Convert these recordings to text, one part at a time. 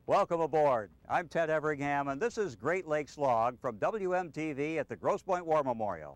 Welcome aboard. I'm Ted Everingham, and this is Great Lakes Log from WMTV at the Grosse Pointe War Memorial.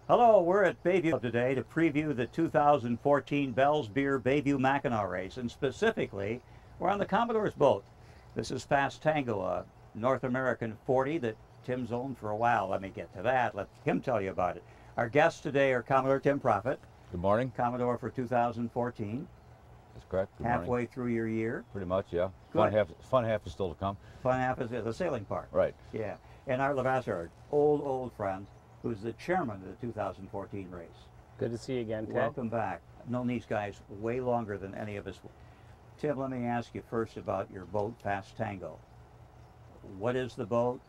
Hello, we're at Bayview today to preview the 2014 Bell's Beer Bayview Mackinac race, and specifically, we're on the Commodore's boat. This is Fast Tango, a North American 40 that Tim's owned for a while. Let me get to that. Let him tell you about it. Our guests today are Commodore Tiim Prophit. Good morning. Commodore for 2014. That's correct. Good Halfway morning. through your year. Pretty much, yeah. Good. Fun half is still to come. Fun half is the sailing part. Right. Yeah. And our LeVasseur, old friend, who's the chairman of the 2014 race. Good to see you again, Ted. Welcome back. I've known these guys way longer than any of us. Tim, let me ask you first about your boat, Fast Tango. What is the boat?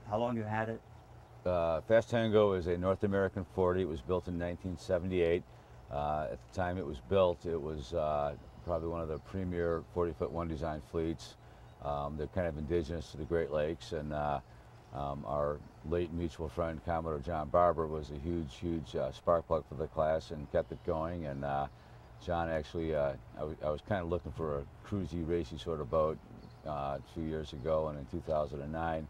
How long you had it? Fast Tango is a North American 40. It was built in 1978. At the time it was built, it was probably one of the premier 40-foot one design fleets. They're kind of indigenous to the Great Lakes, and our late mutual friend Commodore John Barber was a huge spark plug for the class and kept it going. And John actually, I was kind of looking for a cruisy, racy sort of boat 2 years ago, and in 2009,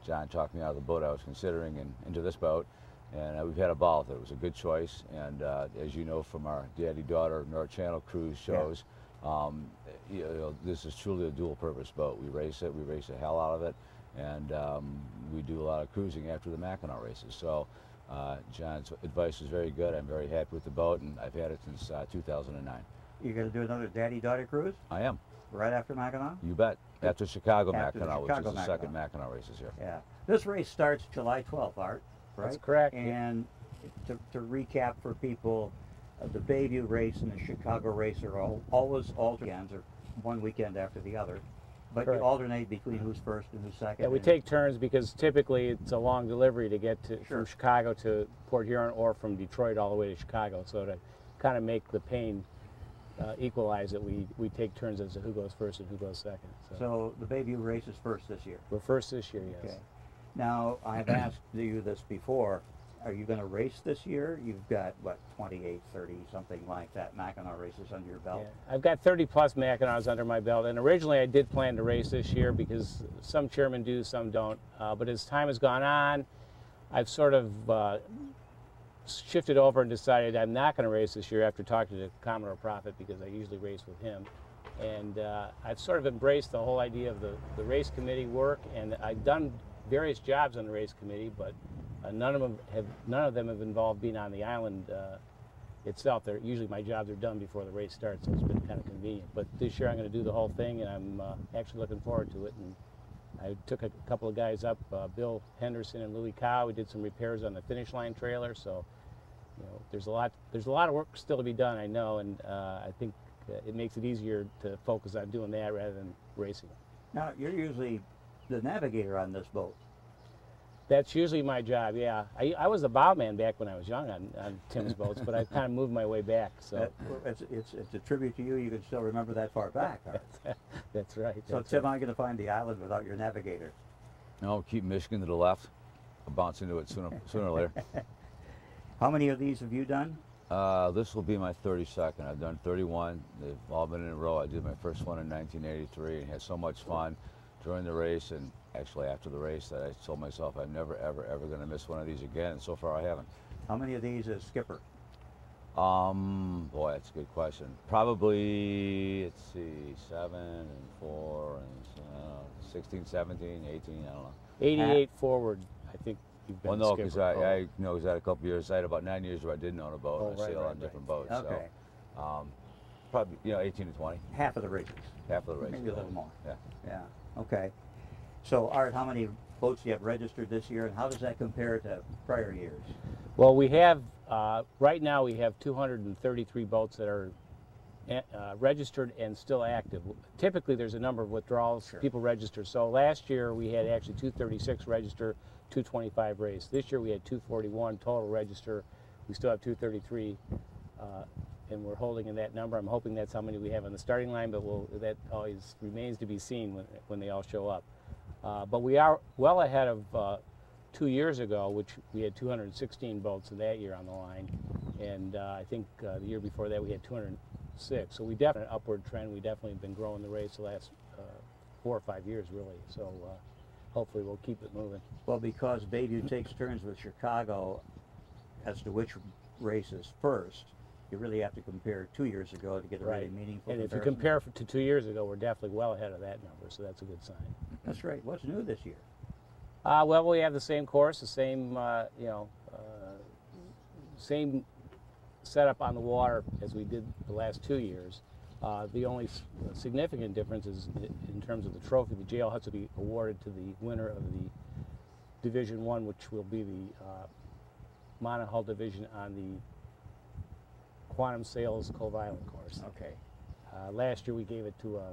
John talked me out of the boat I was considering and into this boat, and we've had a ball with it. It was a good choice, and as you know from our daddy-daughter North Channel cruise shows, you know, this is truly a dual-purpose boat. We race the hell out of it, and we do a lot of cruising after the Mackinac races. So John's advice was very good. I'm very happy with the boat, and I've had it since 2009. You're going to do another daddy-daughter cruise? I am. Right after Mackinac? You bet. After Chicago After the Mackinac, Chicago which is the second Mackinac race this year. Yeah. This race starts July 12th, Art, right? That's correct. And to recap for people, the Bayview race and the Chicago race are always alternates, or one weekend after the other. But Correct. you alternate between who's first and who's second. Yeah, we take turns because typically it's a long delivery to get to from Chicago to Port Huron or from Detroit all the way to Chicago. So to kind of make the pain equalize it, we take turns as to who goes first and who goes second. So the Bayview race is first this year? We're first this year, yes. Okay. Now, I've asked you this before. Are you going to race this year? You've got, what, 28, 30, something like that, Mackinac races under your belt? Yeah. I've got 30 plus Mackinacs under my belt, and originally I did plan to race this year because some chairmen do, some don't. But as time has gone on, I've sort of shifted over and decided I'm not going to race this year after talking to Commodore Prophit, because I usually race with him. And I've sort of embraced the whole idea of the race committee work, and I've done various jobs on the race committee, but none of them have involved being on the island itself. Usually my jobs are done before the race starts, so it's been kind of convenient. But this year I'm going to do the whole thing, and I'm actually looking forward to it. And I took a couple of guys up, Bill Henderson and Louis Cow. We did some repairs on the finish line trailer, so you know, there's a lot of work still to be done, I know, and I think it makes it easier to focus on doing that rather than racing. Now, you're usually the navigator on this boat. That's usually my job, yeah. I was a bowman back when I was young on Tim's boats, but I kind of moved my way back. So it's a tribute to you. You can still remember that far back. That's right. So, Tim, I'm going to find the island without your navigator. No, keep Michigan to the left. I'll bounce into it sooner or later. How many of these have you done? This will be my 32nd. I've done 31. They've all been in a row. I did my first one in 1983 and had so much fun during the race and actually after the race that I told myself I'm never, ever going to miss one of these again, and so far I haven't. How many of these is skipper? Boy, that's a good question. Probably, let's see, 7 and 4 and 16, 17, 18, I don't know. 88 forward, I think you've been no, skipper. because I know because I had a couple years. I had about 9 years where I didn't own a boat. I sailed on different boats. Okay. So, probably 18 to 20. Half of the races. Half of the races. Maybe a little more. Yeah. Yeah. Okay. So, Art, how many boats do you have registered this year, and how does that compare to prior years? Well, we have, right now we have 233 boats that are registered and still active. Typically there's a number of withdrawals, Sure. people register. So last year we had actually 236 register, 225 race. This year we had 241 total register. We still have 233 and we're holding in that number. I'm hoping that's how many we have on the starting line, but that always remains to be seen when they all show up. But we are well ahead of 2 years ago, which we had 216 boats in that year on the line, and I think the year before that we had 206. So we definitely an upward trend. We definitely have been growing the race the last 4 or 5 years, really. So hopefully we'll keep it moving. Well, because Bayview takes turns with Chicago as to which race is first, you really have to compare 2 years ago to get a really meaningful And comparison. if you compare to 2 years ago, we're definitely well ahead of that number, so that's a good sign. That's great. What's new this year? Well, we have the same course, the same, same setup on the water as we did the last 2 years. The only significant difference is in terms of the trophy. The jail has to be awarded to the winner of the Division I, which will be the monohull division on the Quantum Sails Cove Island course. Okay. Last year we gave it to a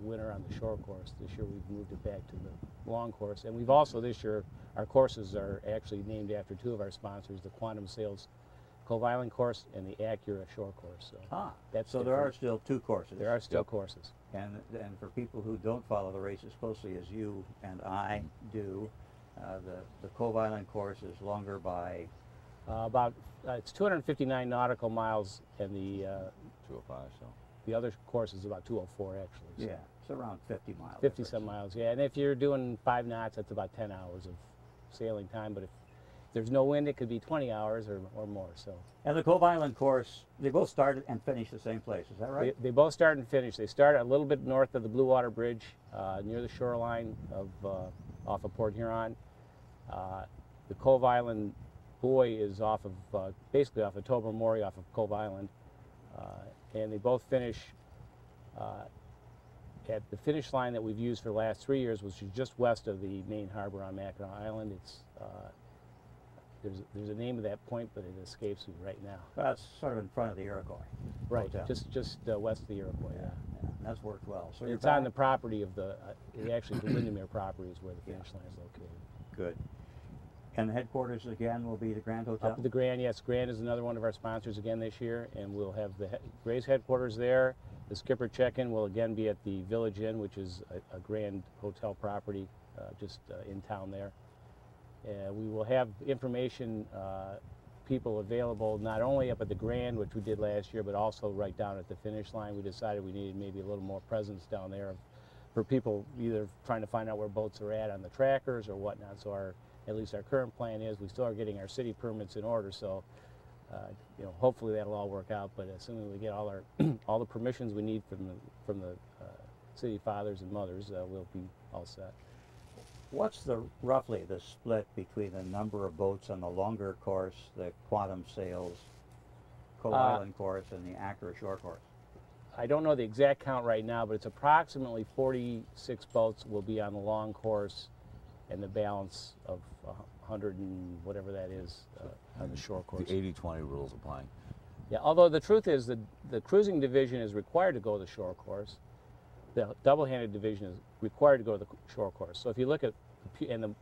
winner on the shore course. This year we've moved it back to the long course. And we've also this year, our courses are actually named after two of our sponsors, the Quantum Sails Cove Island course and the Acura shore course. So that's so there are still two courses. There are still courses. And for people who don't follow the race as closely as you and I do, the Cove Island course is longer by it's 259 nautical miles, and the 205, so. the other course is about 204 actually. So yeah, it's around 50 miles. 50 some miles, yeah. And if you're doing 5 knots, that's about 10 hours of sailing time. But if there's no wind, it could be 20 hours or more. So. And the Cove Island course, they both start and finish the same place. Is that right? They both start and finish. They start a little bit north of the Blue Water Bridge, near the shoreline of off of Port Huron. The Cove Island buoy is off of basically off of Tobermory, off of Cove Island, and they both finish at the finish line that we've used for the last 3 years, which is just west of the main harbor on Mackinac Island. It's there's a name of that point, but it escapes me right now. That's sort of in front of the Iroquois. Right, Hotel. just west of the Iroquois. Yeah, that's worked well. So It's on the property of the actually the Windermere property is where the finish line is located. Good. And the headquarters again will be the Grand Hotel? Up at the Grand, yes. Grand is another one of our sponsors again this year, and we'll have the Gray's headquarters there. The skipper check-in will again be at the Village Inn, which is a Grand hotel property just in town there. We will have information people available not only up at the Grand, which we did last year, but also right down at the finish line. We decided we needed maybe a little more presence down there for people either trying to find out where boats are at on the trackers or whatnot. So at least our current plan is we still are getting our city permits in order. So hopefully that'll all work out. But assuming we get all our all the permissions we need from the city fathers and mothers, we'll be all set. What's roughly the split between the number of boats on the longer course, the Quantum Sails Cove Island course, and the Acura shore course? I don't know the exact count right now, but it's approximately 46 boats will be on the long course, and the balance of 100 and whatever that is on the shore course. The 80-20 rules applying. Yeah, although the truth is the cruising division is required to go to the shore course. The double-handed division is required to go to the shore course. So if you look at, and the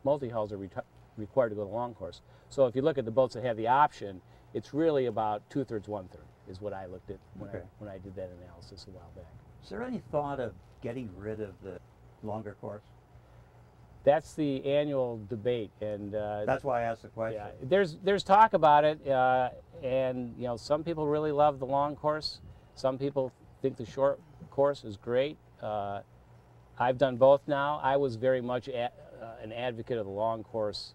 multi-hulls are required to go to the long course. So if you look at the boats that have the option, it's really about 2/3, 1/3 is what I looked at when I did that analysis a while back. Is there any thought of getting rid of the longer course? That's the annual debate, and that's why I asked the question. Yeah, there's talk about it, and some people really love the long course. Some people think the short course is great. I've done both now. I was very much an advocate of the long course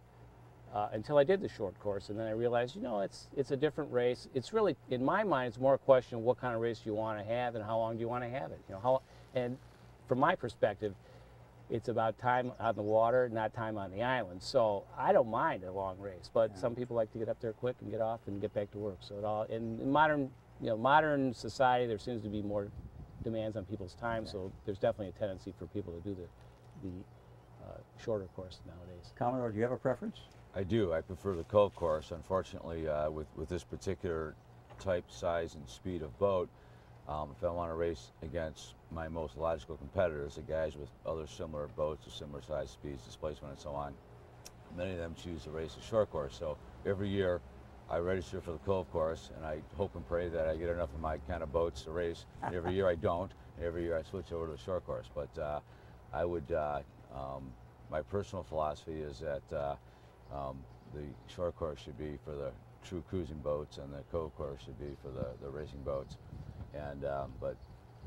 until I did the short course, and then I realized, it's a different race. It's really, in my mind, it's more a question of what kind of race do you want to have and how long do you want to have it. And from my perspective, it's about time on the water, not time on the island. So I don't mind a long race, but some people like to get up there quick and get off and get back to work. So in modern society, there seems to be more demands on people's time. So there's definitely a tendency for people to do the shorter course nowadays. Commodore, do you have a preference? I do. I prefer the Cove course. Unfortunately, with this particular type, size, and speed of boat, if I want to race against my most logical competitors, the guys with other similar boats of similar size, speeds, displacement, and so on, many of them choose to race the short course. So every year I register for the Cove course, and I hope and pray that I get enough of my kind of boats to race. And every year I don't. And every year I switch over to the short course. But I would, my personal philosophy is that the short course should be for the true cruising boats, and the Cove course should be for the racing boats. And but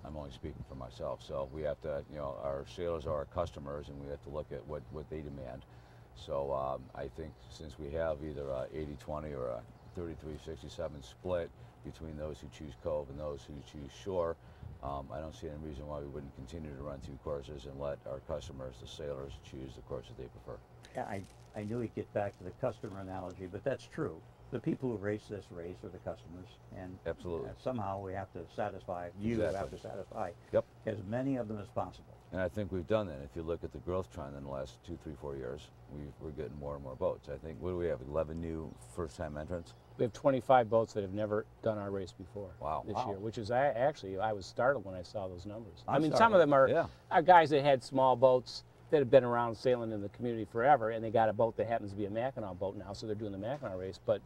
I'm only speaking for myself, so we have to, you know, our sailors are our customers, and we have to look at what they demand. So I think since we have either a 80-20 or a 33-67 split between those who choose Cove and those who choose shore, I don't see any reason why we wouldn't continue to run two courses and let our customers, the sailors, choose the course that they prefer. Yeah, I knew he'd get back to the customer analogy, but that's true. The people who race this race are the customers, and Absolutely. Somehow we have to satisfy, you Exactly. have to satisfy Yep. as many of them as possible. And I think we've done that. If you look at the growth trend in the last 2, 3, 4 years, we're getting more and more boats. I think, what do we have, 11 new first-time entrants? We have 25 boats that have never done our race before Wow. this Wow. year, which is actually, I was startled when I saw those numbers. I'm I mean, some startled. of them are, Yeah. are guys that had small boats that have been around sailing in the community forever, and they got a boat that happens to be a Mackinac boat now, so they're doing the Mackinac race. But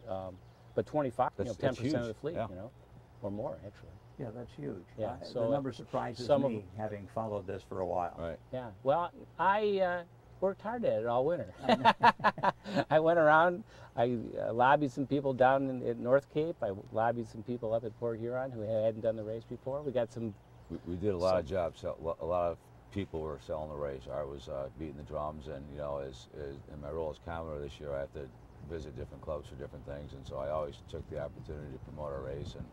25, That's 10% of the huge, fleet, yeah. or more actually. Yeah, that's huge. Yeah, The so, number surprises some of me, having followed this for a while. Right. Yeah. Well, I worked hard at it all winter. I went around. I lobbied some people down at North Cape. I lobbied some people up at Port Huron who hadn't done the race before. We got some. We did a lot of jobs. A lot of people were selling the race. I was beating the drums, and you know, as in my role as Commodore this year, I have to visit different clubs for different things, and so I always took the opportunity to promote our race and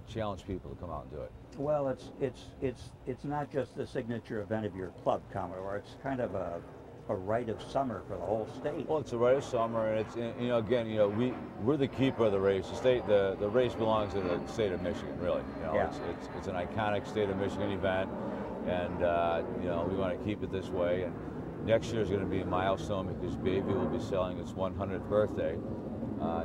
challenge people to come out and do it. Well, it's not just the signature event of your club, Commodore. It's kind of a rite of summer for the whole state. Well, it's a rite of summer, and it's, you know, again, you know, we're the keeper of the race. The race belongs to the state of Michigan, really. You know, Yeah. it's an iconic state of Michigan event, and you know, we want to keep it this way. And next year is going to be a milestone because Baby will be selling its 100th birthday.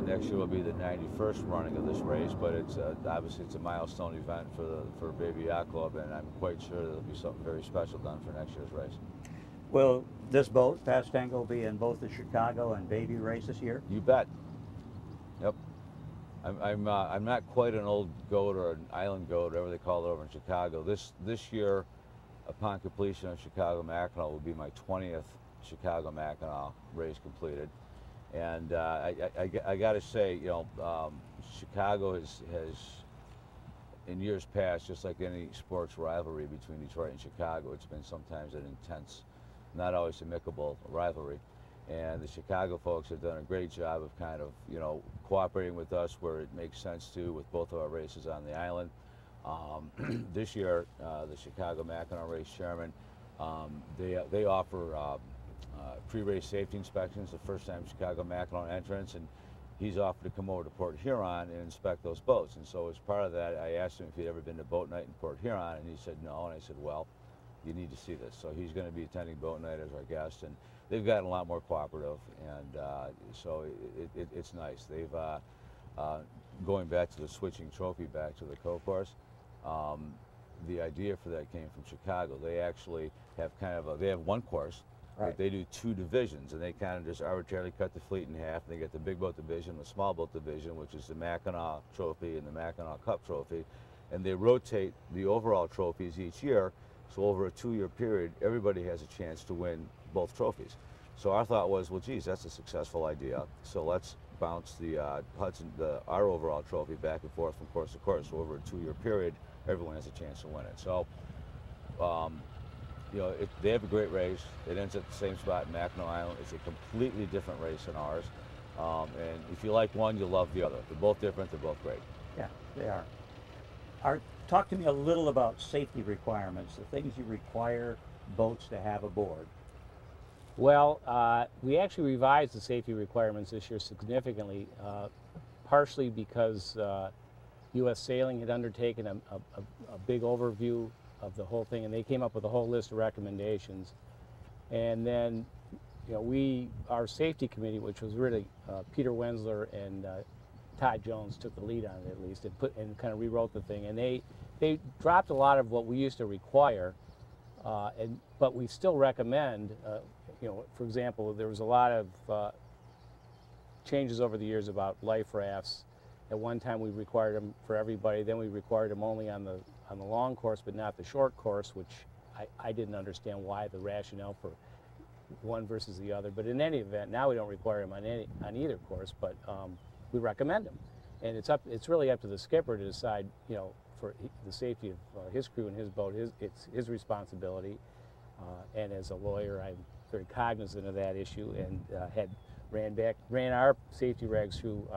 Next year will be the 91st running of this race, but it's obviously it's a milestone event for Baby Yacht Club, and I'm quite sure there'll be something very special done for next year's race. Will this boat, Fast Tango, be in both the Chicago and Bayview race this year? You bet. Yep. I'm not quite an old goat or an island goat, whatever they call it over in Chicago. This year, upon completion of Chicago Mackinac, will be my 20th Chicago Mackinac race completed. And I got to say, you know, Chicago has, in years past, just like any sports rivalry between Detroit and Chicago, it's been sometimes an intense, not always amicable rivalry. And the Chicago folks have done a great job of kind of, you know, cooperating with us where it makes sense to, with both of our races on the island. This year, the Chicago Mackinac race chairman, they offer pre-race safety inspections, the first time Chicago Mackinac entrance, and he's offered to come over to Port Huron and inspect those boats. And so as part of that, I asked him if he'd ever been to boat night in Port Huron, and he said no, and I said, well, you need to see this. So he's going to be attending boat night as our guest, and they've gotten a lot more cooperative, and so it's nice. They've, going back to the switching trophy back to the Cove course, the idea for that came from Chicago. They actually have kind of they have one course, Right. but they do two divisions, and they kind of just arbitrarily cut the fleet in half. They get the big boat division, the small boat division, which is the Mackinac Trophy and the Mackinac Cup Trophy, and they rotate the overall trophies each year. So over a 2-year period, everybody has a chance to win both trophies. So our thought was, well, geez, that's a successful idea. So let's bounce the our overall trophy back and forth from course to course. So over a 2-year period, everyone has a chance to win it. So, you know, they have a great race. It ends at the same spot in Mackinac Island. It's a completely different race than ours. And if you like one, you'll love the other. They're both different. They're both great. Yeah, they are. Talk to me a little about safety requirements, the things you require boats to have aboard. Well, we actually revised the safety requirements this year significantly, partially because U.S. Sailing had undertaken a big overview of the whole thing, and they came up with a whole list of recommendations. And then, our safety committee, which was really Peter Wensler and Todd Jones took the lead on it at least, and kind of rewrote the thing. And they dropped a lot of what we used to require, but we still recommend, for example, there was a lot of changes over the years about life rafts. At one time we required them for everybody, then we required them only on the long course but not the short course, which I didn't understand why the rationale for one versus the other. But in any event, now we don't require them on either course, but we recommend them. And it's really up to the skipper to decide, for the safety of his crew and his boat. It's his responsibility. And as a lawyer, I'm very cognizant of that issue, and ran our safety regs through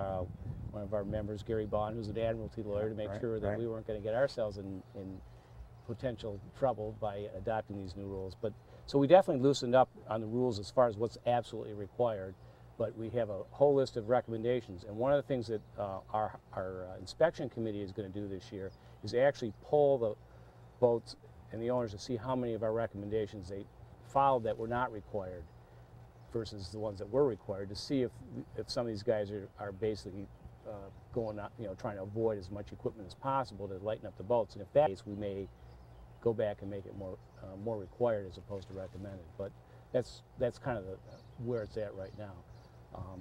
one of our members, Gary Bond, who's an admiralty lawyer, to make sure that we weren't going to get ourselves in potential trouble by adopting these new rules. So we definitely loosened up on the rules as far as what's absolutely required, but we have a whole list of recommendations. And one of the things that our inspection committee is going to do this year is actually poll the boats and the owners to see how many of our recommendations they followed that were not required versus the ones that were required, to see if some of these guys are basically going out, trying to avoid as much equipment as possible to lighten up the boats. And if that is, we may go back and make it more required as opposed to recommended. But that's kind of where it's at right now.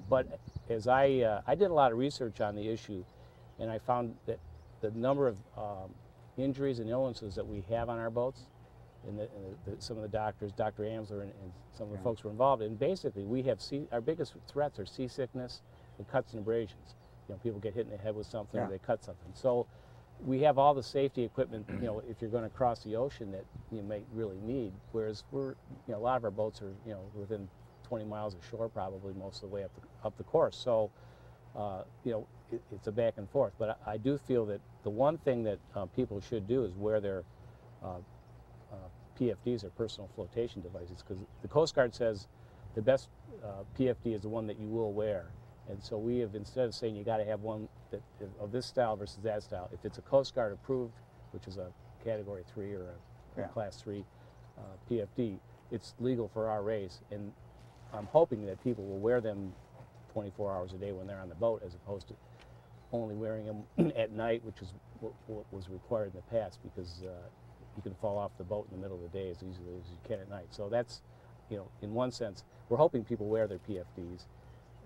But as I did a lot of research on the issue, and I found that the number of injuries and illnesses that we have on our boats, and some of the doctors, Dr. Amsler and some of the folks were involved in, basically we have our biggest threats are seasickness and cuts and abrasions. People get hit in the head with something or they cut something. So we have all the safety equipment, if you're going to cross the ocean, that you may really need, whereas a lot of our boats are, within 20 miles of shore probably most of the way up the course. So, it's a back and forth. But I do feel that the one thing that people should do is wear their PFDs, or personal flotation devices, because the Coast Guard says the best PFD is the one that you will wear. And so we have, instead of saying you got to have one of this style versus that style, if it's a Coast Guard approved, which is a Category 3 or a Class 3 PFD, it's legal for our race. And I'm hoping that people will wear them 24 hours a day when they're on the boat, as opposed to only wearing them at night, which is what was required in the past, because you can fall off the boat in the middle of the day as easily as you can at night. So that's, in one sense, we're hoping people wear their PFDs,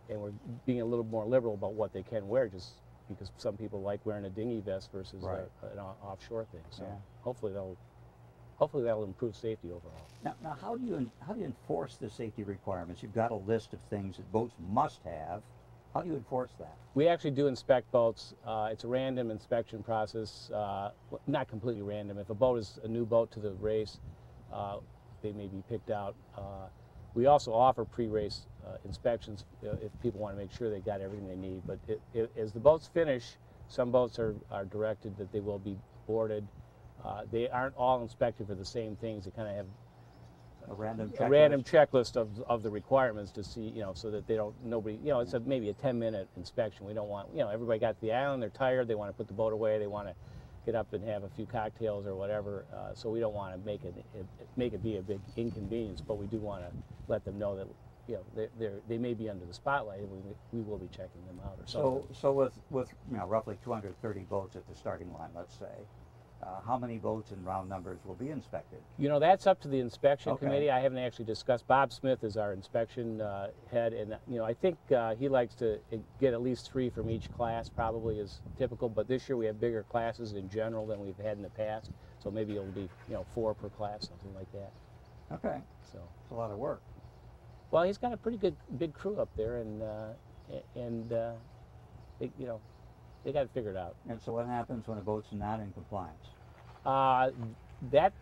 and we're being a little more liberal about what they can wear, just because some people like wearing a dinghy vest versus an offshore thing. So hopefully that'll improve safety overall. Now how do you enforce the safety requirements? You've got a list of things that boats must have. How do you enforce that? We actually do inspect boats. It's a random inspection process, not completely random. If a boat is a new boat to the race, they may be picked out. We also offer pre-race inspections if people want to make sure they got everything they need. But as the boats finish, some boats are directed that they will be boarded. They aren't all inspected for the same things. They kind of have a random checklist of the requirements to see, so that nobody, it's maybe a 10-minute inspection. We don't want, everybody got to the island, they're tired, they want to put the boat away, they want to get up and have a few cocktails or whatever. So we don't want to make it be a big inconvenience, but we do want to let them know that, they may be under the spotlight, and we will be checking them out or something. So with roughly 230 boats at the starting line, let's say, how many boats in round numbers will be inspected? That's up to the inspection committee. I haven't actually discussed. Bob Smith is our inspection head, and I think he likes to get at least 3 from each class, probably is typical. But this year we have bigger classes in general than we've had in the past, so maybe it'll be 4 per class, something like that. Okay. So it's a lot of work. Well, he's got a pretty good big crew up there, and they got it figured out. And so what happens when a boat's not in compliance? That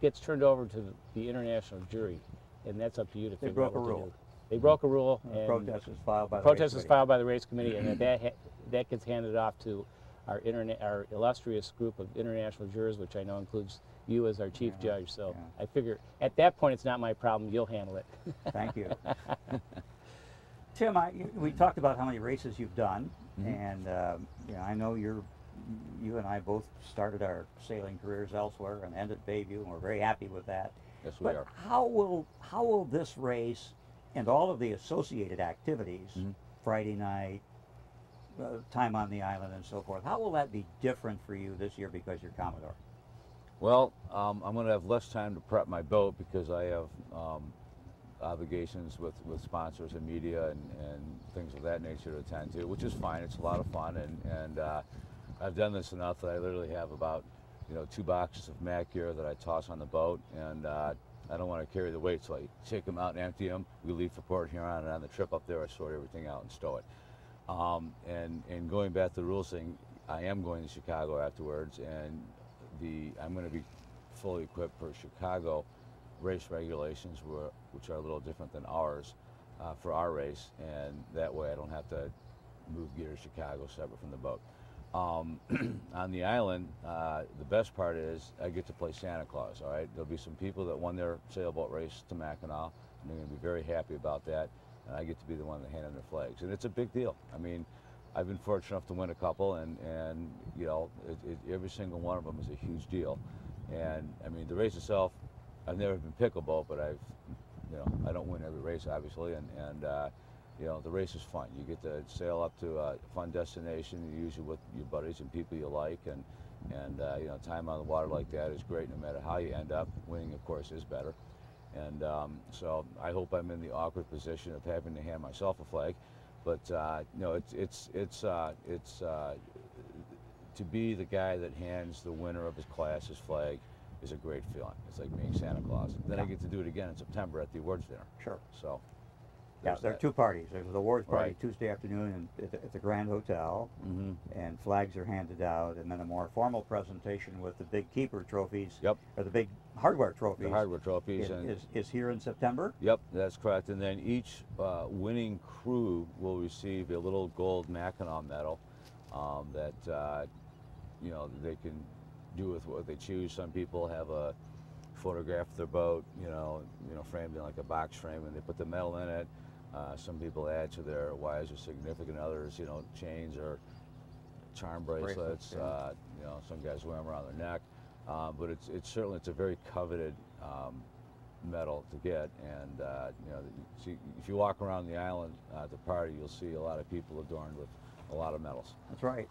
gets turned over to the international jury, and that's up to you to figure out what to do. They broke a rule. And protest is filed by the race committee, and that gets handed off to our illustrious group of international jurors, which I know includes you as our chief judge. So I figure at that point it's not my problem. You'll handle it. Thank you. Tim, we talked about how many races you've done, and I know you and I both started our sailing careers elsewhere and ended Bayview, and we're very happy with that. Yes, we are. How will this race and all of the associated activities, Friday night, time on the island and so forth, how will that be different for you this year because you're Commodore? Well, I'm going to have less time to prep my boat because I have obligations with sponsors and media and things of that nature to attend to, which is fine. It's a lot of fun, and I've done this enough that I literally have about 2 boxes of Mac gear that I toss on the boat, and I don't want to carry the weight, so I take them out and empty them. We leave for Port Huron, and on the trip up there, I sort everything out and stow it. And going back to the rules thing, I am going to Chicago afterwards, and I'm going to be fully equipped for Chicago race regulations, which are a little different than ours for our race, and that way I don't have to move gear to Chicago separate from the boat. On the island, the best part is I get to play Santa Claus. All right, there'll be some people that won their sailboat race to Mackinac, and they're going to be very happy about that, and I get to be the one that hand them their flags, and it's a big deal. I mean, I've been fortunate enough to win a couple, and every single one of them is a huge deal. And I mean, the race itself, I've never been pickleboat, but I don't win every race, obviously, and the race is fun. You get to sail up to a fun destination, usually with your buddies and people you like, and time on the water like that is great no matter how you end up. Winning, of course, is better. And so I hope I'm in the awkward position of having to hand myself a flag, but it's to be the guy that hands the winner of his class his flag is a great feeling. It's like being Santa Claus. Then I get to do it again in September at the awards dinner. Sure. So. Yeah, there are 2 parties. There's the awards party Right. Tuesday afternoon at the Grand Hotel, and flags are handed out, and then a more formal presentation with the big keeper trophies, Yep. or the big hardware trophies. The hardware trophies. Is here in September? Yep, that's correct. And then each winning crew will receive a little gold Mackinac medal that they can do with what they choose. Some people have a photograph of their boat, framed in like a box frame, and they put the medal in it. Some people add to their wives or significant others, chains or charm bracelets. Yeah. Some guys wear them around their neck. But it's a very coveted medal to get. And if you walk around the island at the party, you'll see a lot of people adorned with a lot of medals. That's right.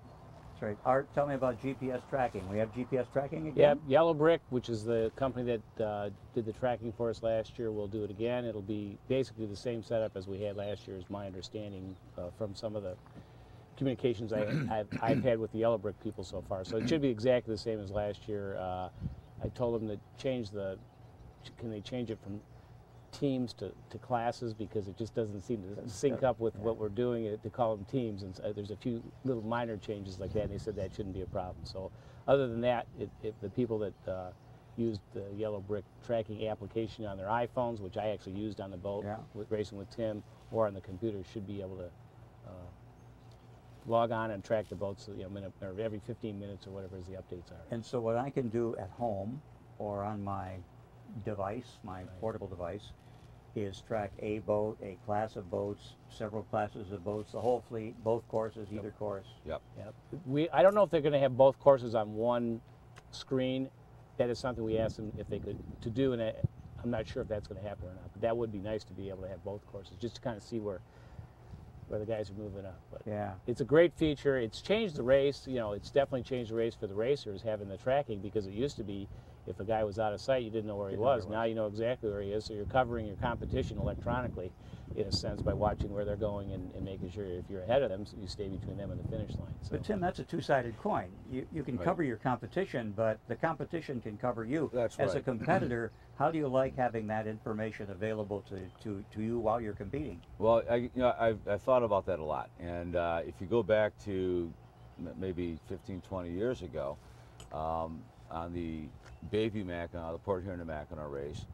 That's right. Art, tell me about GPS tracking. We have GPS tracking again? Yeah, Yellow Brick, which is the company that did the tracking for us last year, will do it again. It'll be basically the same setup as we had last year, is my understanding from some of the communications I've had with the Yellow Brick people so far. So it should be exactly the same as last year. I told them to can they change it from teams to classes, because it just doesn't seem to sync up with what we're doing to call them teams, and there's a few little minor changes like that, and they said that shouldn't be a problem. So other than that, the people that used the Yellow Brick tracking application on their iPhones, which I actually used on the boat with racing with Tiim, or on the computer, should be able to log on and track the boats, or every 15 minutes or whatever the updates are. And so what I can do at home or on my device, my portable device, is track a boat, a class of boats, several classes of boats, the whole fleet, both courses, either course. Yep. I don't know if they're going to have both courses on one screen. That is something we asked them if they could to do, and I'm not sure if that's going to happen or not. But that would be nice to be able to have both courses, just to kind of see where the guys are moving up. But yeah, it's a great feature. It's changed the race. It's definitely changed the race for the racers, having the tracking, because it used to be, if a guy was out of sight, you didn't know where he was. Now you know exactly where he is, so you're covering your competition electronically, in a sense, by watching where they're going and making sure if you're ahead of them, so you stay between them and the finish line. So. But Tim, that's a two-sided coin. You can cover your competition, but the competition can cover you. That's As right. a competitor, how do you like having that information available to you while you're competing? Well, I've thought about that a lot, and if you go back to maybe 15, 20 years ago, on the Bayview Mackinac, the Port Huron to Mackinac race,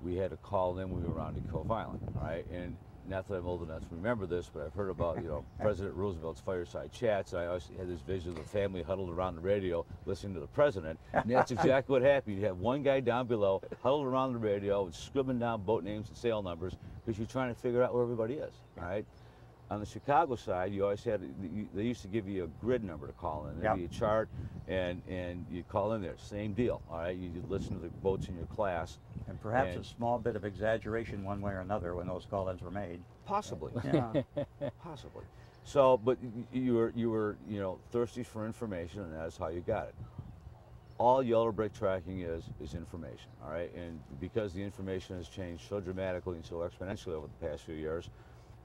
we had to call in when we were around at Cove Island, all right? And not that I'm old enough to remember this, but I've heard about, President Roosevelt's fireside chats. I always had this vision of the family huddled around the radio listening to the president, and that's exactly what happened. You have one guy down below huddled around the radio, scribbling down boat names and sail numbers, because you're trying to figure out where everybody is, all right? on the Chicago side, you always had, they used to give you a grid number to call in. There'd Yep. be a chart, and you call in there. Same deal, all right? You listen to the boats in your class. And perhaps And- a small bit of exaggeration one way or another when those call-ins were made. Possibly. Yeah. Possibly. So, but you were, you know, thirsty for information, and that's how you got it. All yellow brick tracking is information, all right? And because the information has changed so dramatically and so exponentially over the past few years,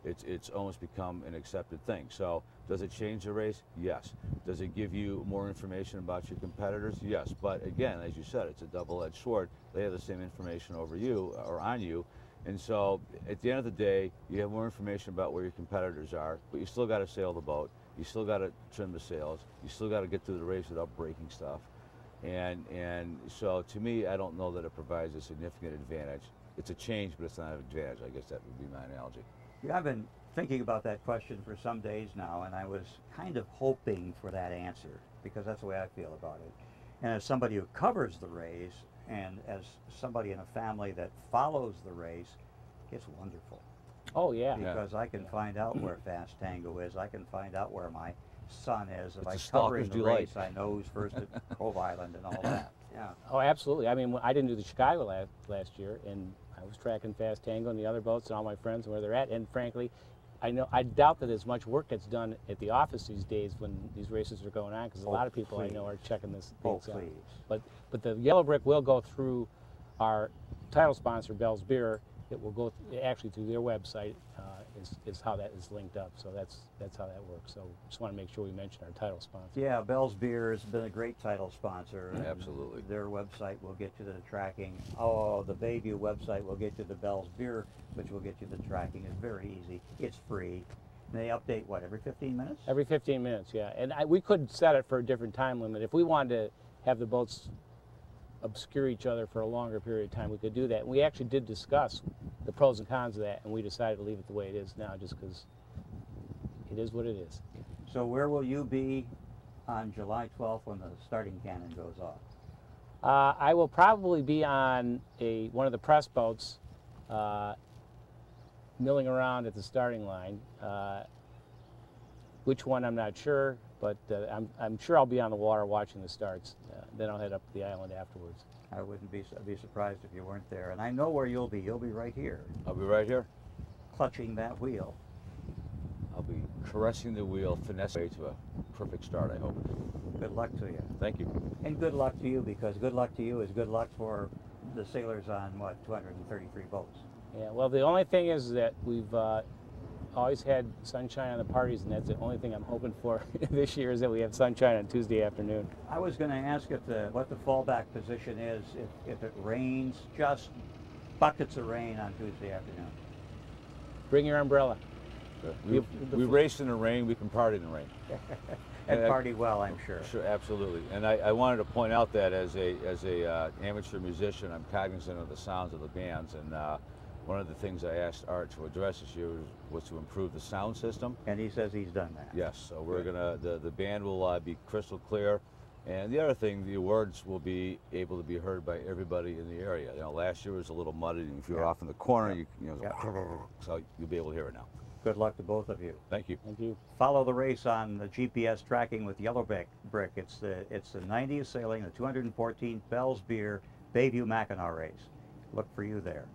it's almost become an accepted thing. So, does it change the race? Yes. Does it give you more information about your competitors? Yes. But again, as you said, it's a double-edged sword. They have the same information over you or on you. And so, at the end of the day, you have more information about where your competitors are, but you still got to sail the boat. You still got to trim the sails. You still got to get through the race without breaking stuff. And so, to me, I don't know that it provides a significant advantage. It's a change, but it's not an advantage. I guess that would be my analogy. Yeah, I've been thinking about that question for some days now, and I was kind of hoping for that answer, because that's the way I feel about it. And as somebody who covers the race, and as somebody in a family that follows the race, it's wonderful. Oh, yeah. Because I can find out where Fast Tango is. I can find out where my son is. If It's I a cover in stalker's the delight. race, I know who's first at Cove Island and all that. Yeah. Oh, absolutely. I mean, I didn't do the Chicago last year, and I was tracking Fast Tango and the other boats and all my friends and where they're at. And frankly, I doubt that as much work gets done at the office these days when these races are going on, because a lot of people I know are checking this. Oh, things out. please. But the yellow brick will go through our title sponsor, Bell's Beer. It will go actually through their website. Is how that is linked up. So that's how that works. So just want to make sure we mention our title sponsor. Yeah, Bell's Beer has been a great title sponsor. and Absolutely. Their website will get you the tracking. Oh, the Bayview website will get you the Bell's Beer, which will get you the tracking. It's very easy. It's free. And they update, what, every 15 minutes? Every 15 minutes, yeah. And we could set it for a different time limit. If we wanted to have the boats obscure each other for a longer period of time, we could do that. And we actually did discuss the pros and cons of that, and we decided to leave it the way it is now just because it is what it is. So where will you be on July 12th when the starting cannon goes off? I will probably be on one of the press boats milling around at the starting line. Which one, I'm not sure, but I'm sure I'll be on the water watching the starts. Then I'll head up to the island afterwards. I wouldn't be surprised if you weren't there. And I know where you'll be. You'll be right here, I'll be right here. clutching that wheel. I'll be caressing the wheel, finessing way to a perfect start, I hope. Good luck to you. Thank you. And good luck to you, because good luck to you is good luck for the sailors on, what, 233 boats. Yeah, well, the only thing is that we've always had sunshine on the parties, and that's the only thing I'm hoping for this year is that we have sunshine on Tuesday afternoon. I was going to ask what the fallback position is if it rains, just buckets of rain on Tuesday afternoon. Bring your umbrella. We race in the rain, we can party in the rain. And party well, I'm sure. Sure, absolutely. And I wanted to point out that as a amateur musician, I'm cognizant of the sounds of the bands, and one of the things I asked Art to address this year was to improve the sound system. And he says he's done that. Yes, so we're gonna, the band will be crystal clear. And the other thing, the awards will be able to be heard by everybody in the area. You know, last year was a little muddy, and if you were off in the corner, you know, so you'll be able to hear it now. Good luck to both of you. Thank you. Thank you. Follow the race on the GPS tracking with Yellow Brick. It's the 90th sailing, the 214th Bell's Beer Bayview Mackinac race. Look for you there.